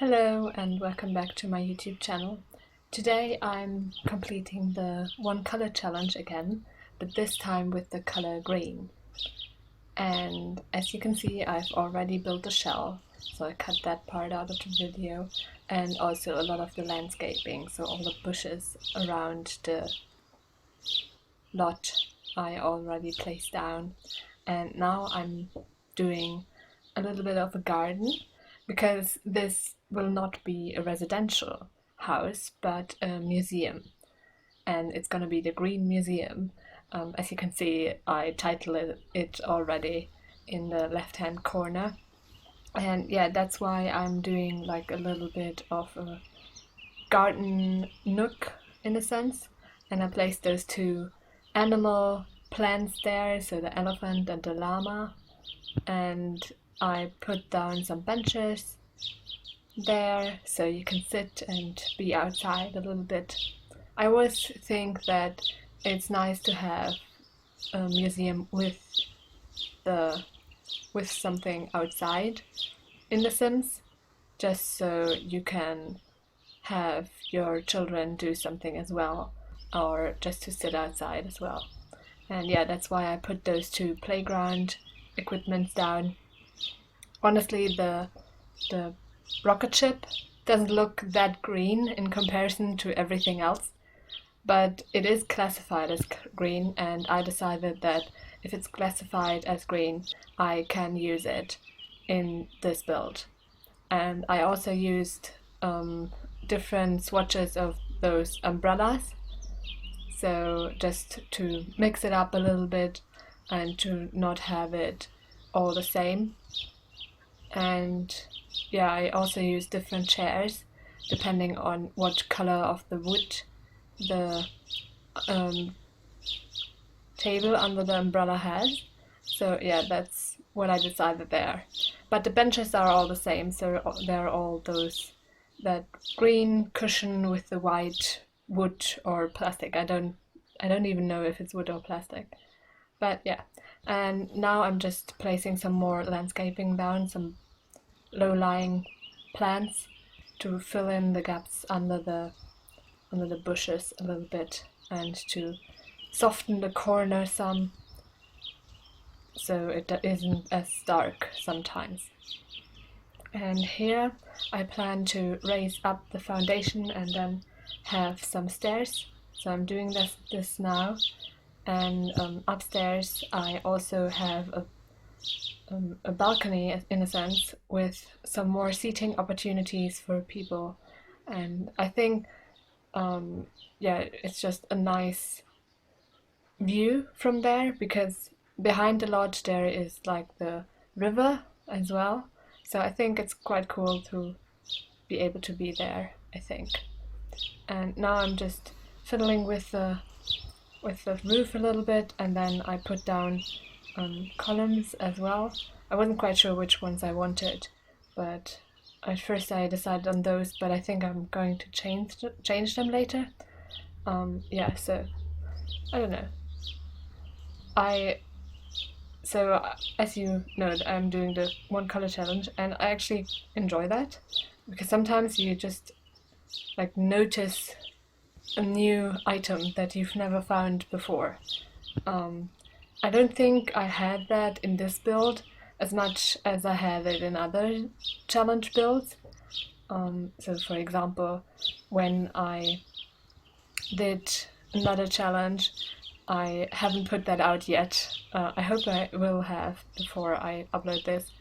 Hello and welcome back to my YouTube channel. Today I'm completing the one color challenge again, but this time with the color green. And as you can see, I've already built a shell, so I cut that part out of the video, and also a lot of the landscaping, so all the bushes around the lot I already placed down. And now I'm doing a little bit of a garden, because this will not be a residential house but a museum, and it's going to be the Green Museum. As you can see, I titled it already in the left hand corner, and yeah, that's why I'm doing like a little bit of a garden nook in a sense, and I placed those two animal plants there, so the elephant and the llama, and I put down some benches there so you can sit and be outside a little bit. I always think that it's nice to have a museum with something outside in the Sims, just so you can have your children do something as well, or just to sit outside as well. And yeah, that's why I put those two playground equipments down. Honestly, the rocket ship doesn't look that green in comparison to everything else, but it is classified as green, and I decided that if it's classified as green, I can use it in this build. And I also used different swatches of those umbrellas, so just to mix it up a little bit and to not have it all the same. And yeah, I also use different chairs depending on what color of the wood the table under the umbrella has. So yeah, that's what I decided there. But the benches are all the same, so they're all that green cushion with the white wood or plastic. I don't even know if it's wood or plastic. But yeah, and now I'm just placing some more landscaping down, some low-lying plants to fill in the gaps under the bushes a little bit, and to soften the corner some, so it isn't as dark sometimes. And here I plan to raise up the foundation and then have some stairs, so I'm doing this now. And upstairs I also have a balcony in a sense, with some more seating opportunities for people. And I think yeah, it's just a nice view from there, because behind the lodge there is like the river as well, so I think it's quite cool to be able to be there, I think. And now I'm just fiddling with the roof a little bit, and then I put down columns as well. I wasn't quite sure which ones I wanted, but at first I decided on those, but I think I'm going to change them later. Yeah, so I don't know. As you know, I'm doing the one color challenge, and I actually enjoy that, because sometimes you just like notice a new item that you've never found before. I don't think I had that in this build as much as I had it in other challenge builds. So for example, when I did another challenge, I haven't put that out yet. I hope I will have before I upload this.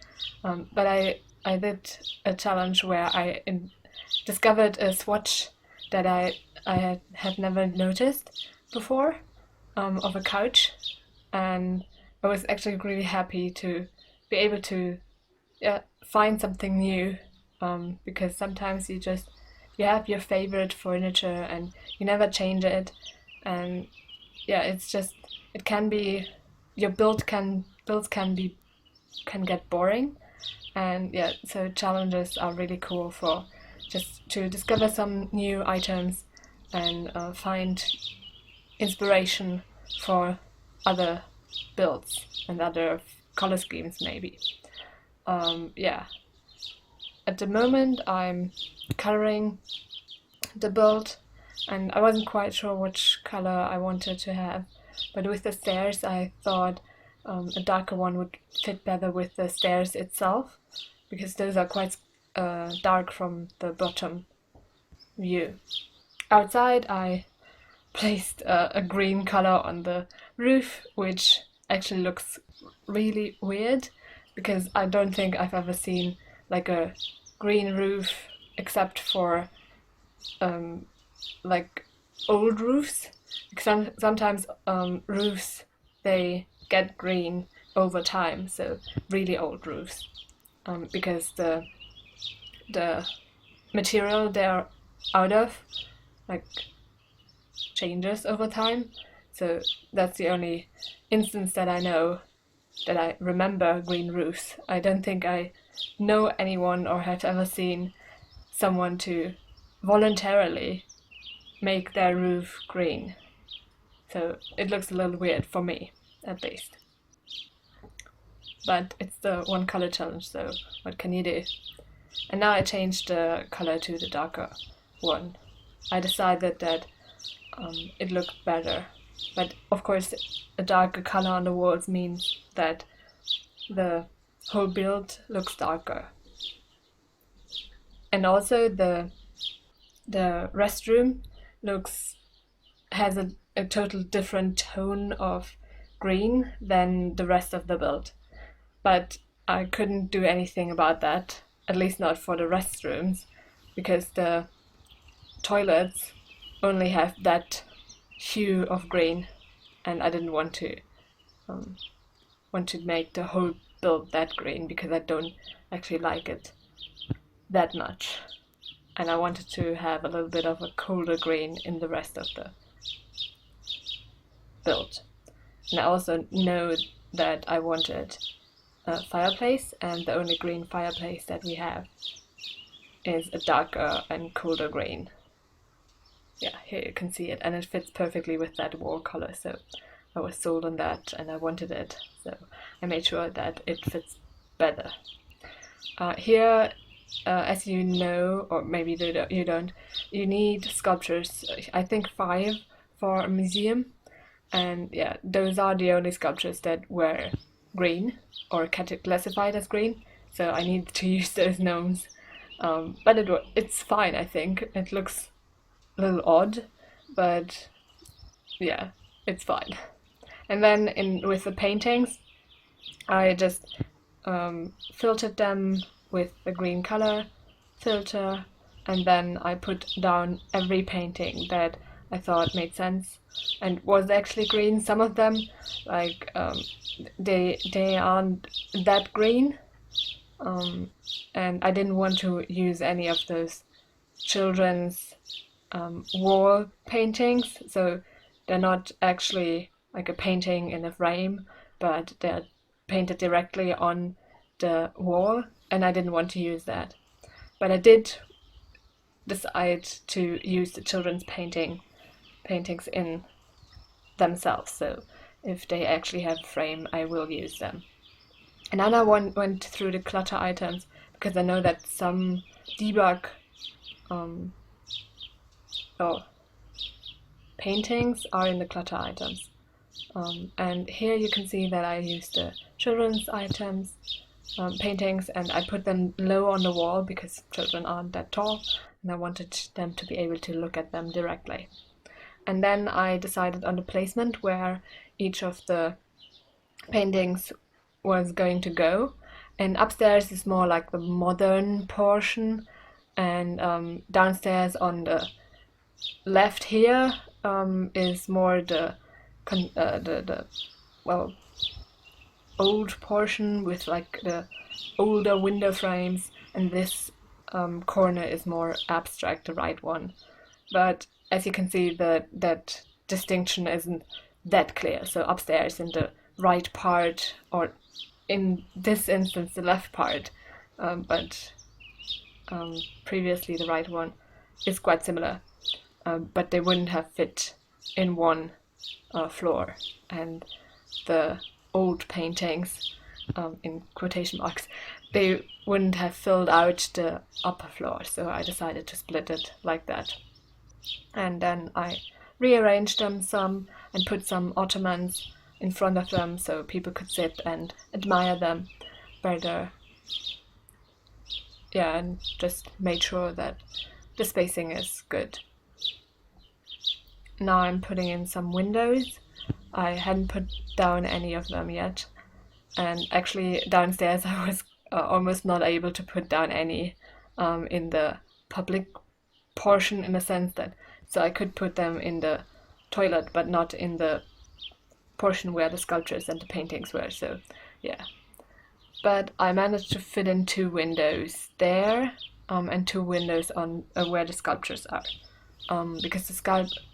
But I did a challenge where I discovered a swatch that I had never noticed before, of a couch, and I was actually really happy to be able to find something new, because sometimes you have your favorite furniture and you never change it, and yeah, it can be, your builds can get boring, and yeah, so challenges are really cool for just to discover some new items and find inspiration for other builds and other color schemes maybe. Yeah, at the moment I'm coloring the build, and I wasn't quite sure which color I wanted to have, but with the stairs I thought a darker one would fit better with the stairs itself, because those are quite dark from the bottom view. Outside I placed a green color on the roof, which actually looks really weird, because I don't think I've ever seen like a green roof except for like old roofs. Sometimes roofs, they get green over time, so really old roofs, because the material they're out of like changes over time. So that's the only instance that I know that I remember green roofs. I don't think I know anyone or have ever seen someone to voluntarily make their roof green. So it looks a little weird for me, at least. But it's the one color challenge, so what can you do? And now I changed the color to the darker one. I decided that it looked better. But of course, a darker color on the walls means that the whole build looks darker. And also the restroom has a total different tone of green than the rest of the build. But I couldn't do anything about that, at least not for the restrooms, because the toilets only have that hue of green, and I didn't want to make the whole build that green, because I don't actually like it that much, and I wanted to have a little bit of a colder green in the rest of the build. And I also know that I wanted a fireplace, and the only green fireplace that we have is a darker and colder green. Yeah, here you can see it, and it fits perfectly with that wall color, so I was sold on that and I wanted it, so I made sure that it fits better. Here, as you know, or maybe you don't, you need sculptures, I think 5 for a museum, and yeah, those are the only sculptures that were green or classified as green, so I need to use those gnomes. But it's fine, I think. It looks a little odd, but yeah, it's fine. And then with the paintings, I just filtered them with the green color filter, and then I put down every painting that I thought made sense and was actually green. Some of them, like they aren't that green, and I didn't want to use any of those children's wall paintings, so they're not actually like a painting in a frame, but they're painted directly on the wall, and I didn't want to use that. But I did decide to use the children's paintings in themselves, so if they actually have a frame, I will use them. And then I went through the clutter items, because I know that some debug paintings are in the clutter items. And here you can see that I used the children's items, paintings, and I put them low on the wall because children aren't that tall, and I wanted them to be able to look at them directly. And then I decided on the placement where each of the paintings was going to go. And upstairs is more like the modern portion, and downstairs on the left here is more the old portion with like the older window frames, and this corner is more abstract, the right one. But as you can see, that distinction isn't that clear. So upstairs in the right part, or in this instance the left part, but previously the right one, is quite similar, but they wouldn't have fit in one floor. And the old paintings in quotation marks, they wouldn't have filled out the upper floor, so I decided to split it like that. And then I rearranged them some and put some ottomans in front of them so people could sit and admire them better. Yeah, and just made sure that the spacing is good. Now I'm putting in some windows. I hadn't put down any of them yet, and actually downstairs I was almost not able to put down any in the public portion, in a sense that, so I could put them in the toilet but not in the portion where the sculptures and the paintings were, so yeah. But I managed to fit in 2 windows there and 2 windows on where the sculptures are, because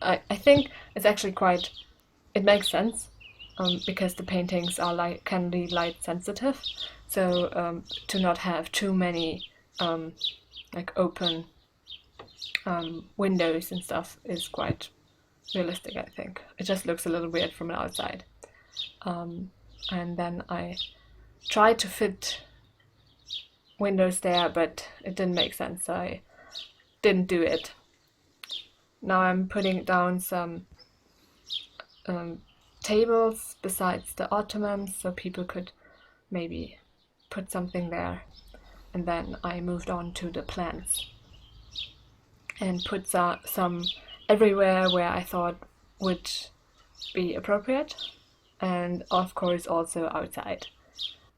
I think it's actually quite, it makes sense, because the paintings are can be light sensitive, so to not have too many open windows and stuff is quite realistic, I think. It just looks a little weird from the outside. And then I tried to fit windows there, but it didn't make sense, so I didn't do it. Now I'm putting down some tables besides the ottomans, so people could maybe put something there. And then I moved on to the plants and put some everywhere where I thought would be appropriate, and of course also outside.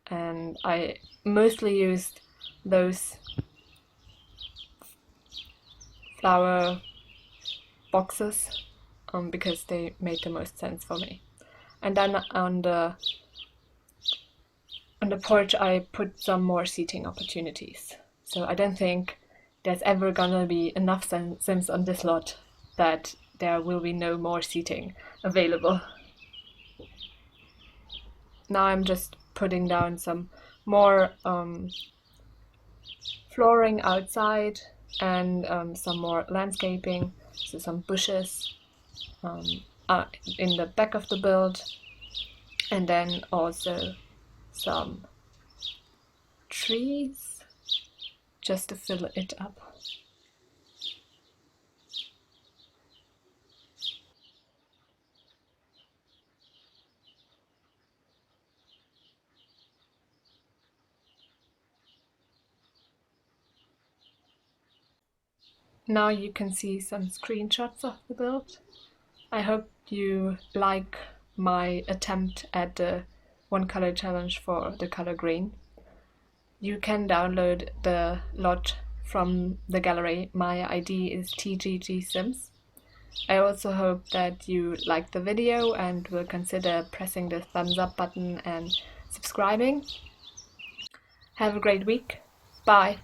And I mostly used those flower boxes because they made the most sense for me. And then on the porch I put some more seating opportunities. So I don't think there's ever gonna be enough Sims on this lot that there will be no more seating available. Now I'm just putting down some more flooring outside and some more landscaping, so some bushes in the back of the build, and then also some trees just to fill it up. Now you can see some screenshots of the build. I hope you like my attempt at the 1 color challenge for the color green. You can download the lot from the gallery. My ID is TGGSims. I also hope that you liked the video and will consider pressing the thumbs up button and subscribing. Have a great week. Bye!